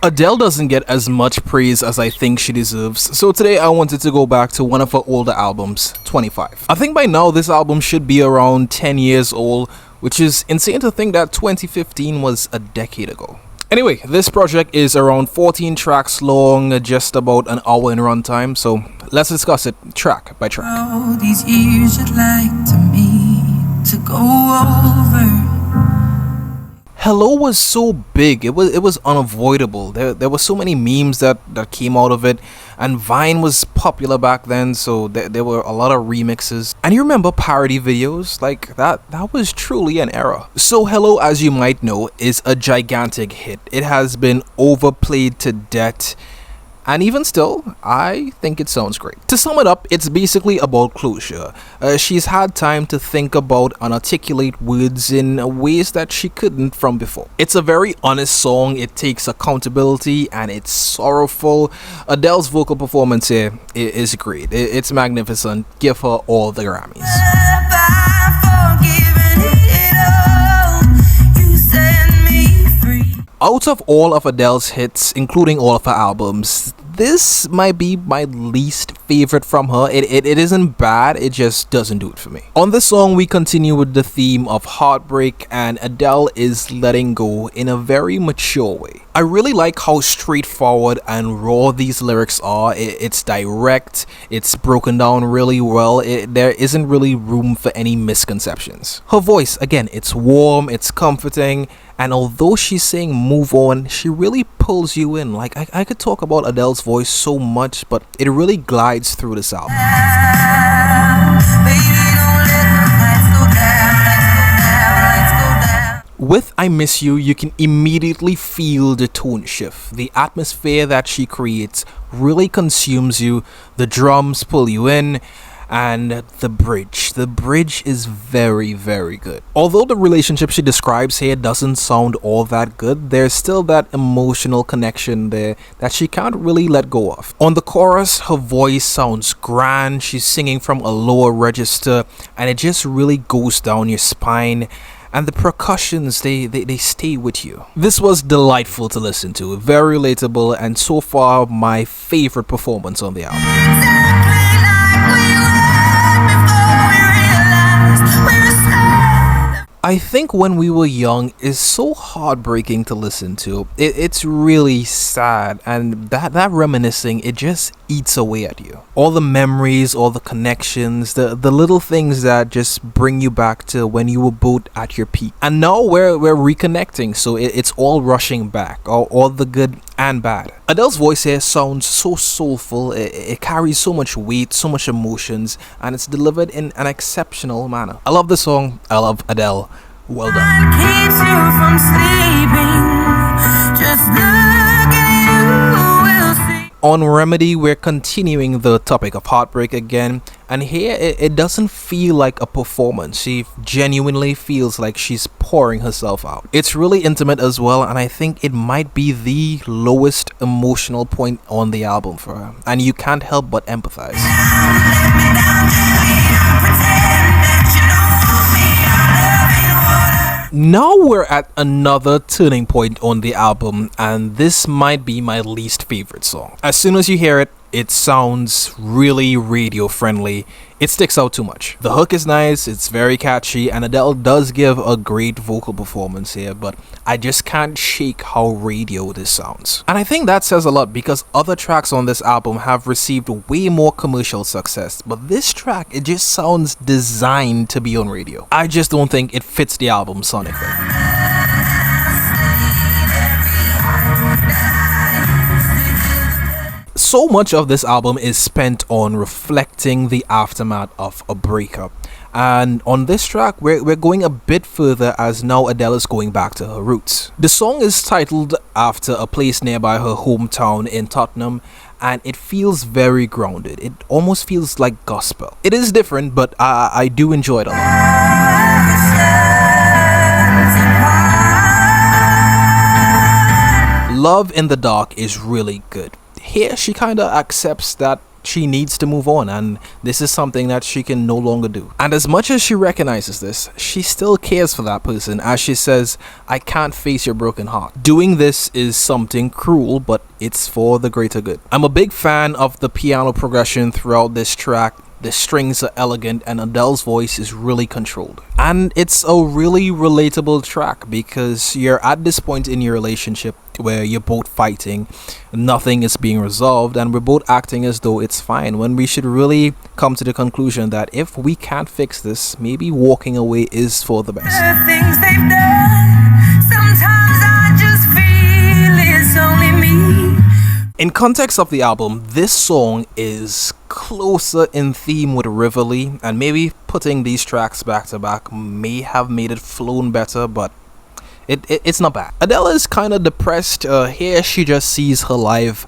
Adele doesn't get as much praise as I think she deserves, so today I wanted to go back to one of her older albums, 25. I think by now this album should be around 10 years old, which is insane to think that 2015 was a decade ago. Anyway, this project is around 14 tracks long, just about an hour in runtime, so let's discuss it track by track. All these years you'd like to me to go over. Hello was so big, it was unavoidable. There were so many memes that came out of it, and Vine was popular back then, so there were a lot of remixes. And you remember parody videos? Like, that was truly an era. So Hello, as you might know, is a gigantic hit. It has been overplayed to death. And even still, I think it sounds great. To sum it up, it's basically about closure. She's had time to think about and articulate words in ways that she couldn't from before. It's a very honest song, it takes accountability, and it's sorrowful. Adele's vocal performance here is great. It's magnificent. Give her all the Grammys. Out of all of Adele's hits, including all of her albums, this might be my least favorite from her. It isn't bad, it just doesn't do it for me. On this song, we continue with the theme of heartbreak, and Adele is letting go in a very mature way. I really like how straightforward and raw these lyrics are. It's direct, it's broken down really well, there isn't really room for any misconceptions. Her voice, again, it's warm, it's comforting, and although she's saying move on, she really pulls you in. Like, I could talk about Adele's voice so much, but it really glides through this album. With I Miss You, you can immediately feel the tone shift. The atmosphere that she creates really consumes you. The drums pull you in. And the bridge is very, very good. Although the relationship she describes here doesn't sound all that good, there's still that emotional connection there that she can't really let go of. On the chorus, her voice sounds grand, she's singing from a lower register, and it just really goes down your spine. And the percussions, they stay with you. This was delightful to listen to, very relatable, and so far my favorite performance on the album. I think When We Were Young is so heartbreaking to listen to. It's really sad, and that reminiscing, it just eats away at you. All the memories, all the connections, the little things that just bring you back to when you were both at your peak. And now we're reconnecting, so it's all rushing back, all the good and bad. Adele's voice here sounds so soulful, it carries so much weight, so much emotions, and it's delivered in an exceptional manner. I love the song, I love Adele. Well done. Keeps you from sleeping. Just look at you, will see. On Remedy, we're continuing the topic of heartbreak again, and here it doesn't feel like a performance. She genuinely feels like she's pouring herself out. It's really intimate as well, and I think it might be the lowest emotional point on the album for her, and you can't help but empathize. Now we're at another turning point on the album, and this might be my least favorite song. As soon as you hear it, it sounds really radio friendly. It sticks out too much. The hook is nice, it's very catchy, and Adele does give a great vocal performance here, but I just can't shake how radio this sounds. And I think that says a lot because other tracks on this album have received way more commercial success, but this track, it just sounds designed to be on radio. I just don't think it fits the album sonically. So much of this album is spent on reflecting the aftermath of a breakup. And on this track, we're going a bit further as now Adele is going back to her roots. The song is titled after a place nearby her hometown in Tottenham, and it feels very grounded. It almost feels like gospel. It is different, but I do enjoy it a lot. Love in the Dark is really good. Here she kind of accepts that she needs to move on, and this is something that she can no longer do. And as much as she recognizes this, she still cares for that person, as she says, I can't face your broken heart. Doing this is something cruel, but it's for the greater good. I'm a big fan of the piano progression throughout this track. The strings are elegant and Adele's voice is really controlled. And it's a really relatable track because you're at this point in your relationship where you're both fighting, nothing is being resolved, and we're both acting as though it's fine, when we should really come to the conclusion that if we can't fix this, maybe walking away is for the best. The things they've done, sometimes I just feel it's only me. In context of the album, this song is closer in theme with Rivoli, and maybe putting these tracks back to back may have made it flown better, but it's not bad. Adele is kind of depressed. Here she just sees her life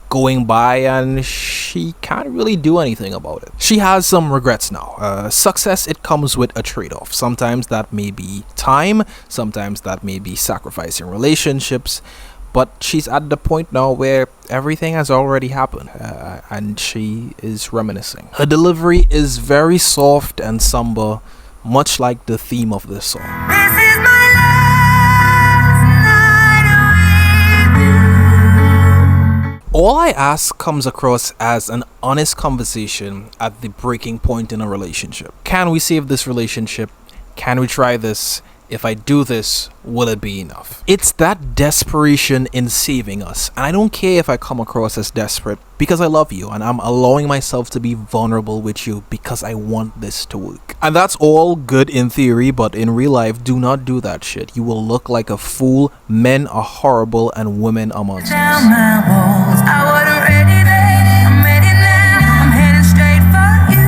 going by and she can't really do anything about it. She has some regrets now. Success, it comes with a trade-off. Sometimes that may be time, sometimes that may be sacrificing relationships, but she's at the point now where everything has already happened, and she is reminiscing. Her delivery is very soft and somber, much like the theme of this song. This is my last night with you. All I Ask comes across as an honest conversation at the breaking point in a relationship. Can we save this relationship? Can we try this? If I do this, will it be enough? It's that desperation in saving us. And I don't care if I come across as desperate, because I love you and I'm allowing myself to be vulnerable with you because I want this to work. And that's all good in theory, but in real life, do not do that shit. You will look like a fool. Men are horrible and women are monsters. Down my walls, I wasn't ready then, I'm ready now, I'm heading straight for you.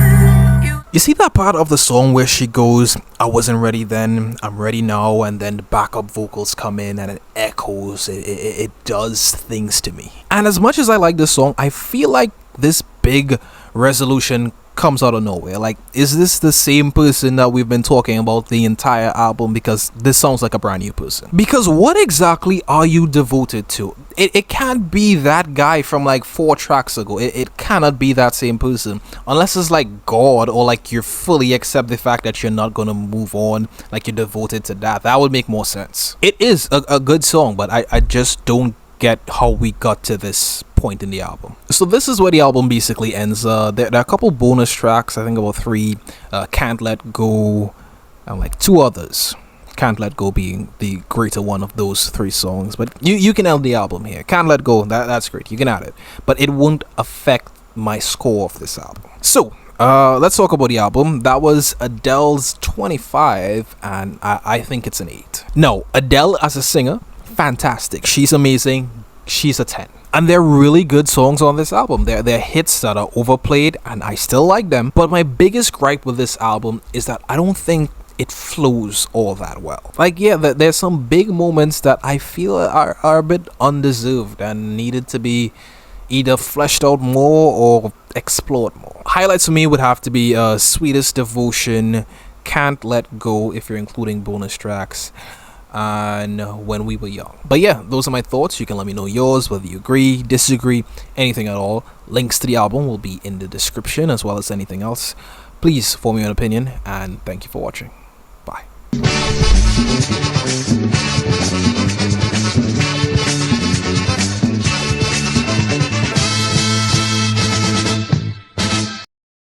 You see that part of the song where she goes, I wasn't ready then, I'm ready now, and then the backup vocals come in and it echoes, it does things to me. And as much as I like this song, I feel like this big resolution comes out of nowhere. Like, is this the same person that we've been talking about the entire album? Because this sounds like a brand new person. Because what exactly are you devoted to? It can't be that guy from like 4 tracks ago. It cannot be that same person. Unless it's like God, or like you fully accept the fact that you're not gonna move on, like you're devoted to that. That would make more sense. It is a good song, but I just don't get how we got to this point in the album. So this is where the album basically ends. There are a couple bonus tracks, I think about 3, Can't Let Go, and like 2 others. Can't Let Go being the greater one of those 3 songs, but you can end the album here. Can't Let Go, that's great, you can add it, but it won't affect my score of this album. So let's talk about the album. That was Adele's 25, and I think it's an 8. No, Adele as a singer, fantastic. She's amazing. She's a 10. And they're really good songs on this album. They're hits that are overplayed, and I still like them. But my biggest gripe with this album is that I don't think it flows all that well. Like, yeah, there's some big moments that I feel are a bit undeserved and needed to be either fleshed out more or explored more. Highlights for me would have to be Sweetest Devotion, Can't Let Go if you're including bonus tracks, and When We Were Young. But yeah, those are my thoughts. You can let me know yours, whether you agree, disagree, anything at all. Links to the album will be in the description, as well as anything else. Please form your own opinion, and thank you for watching. Bye.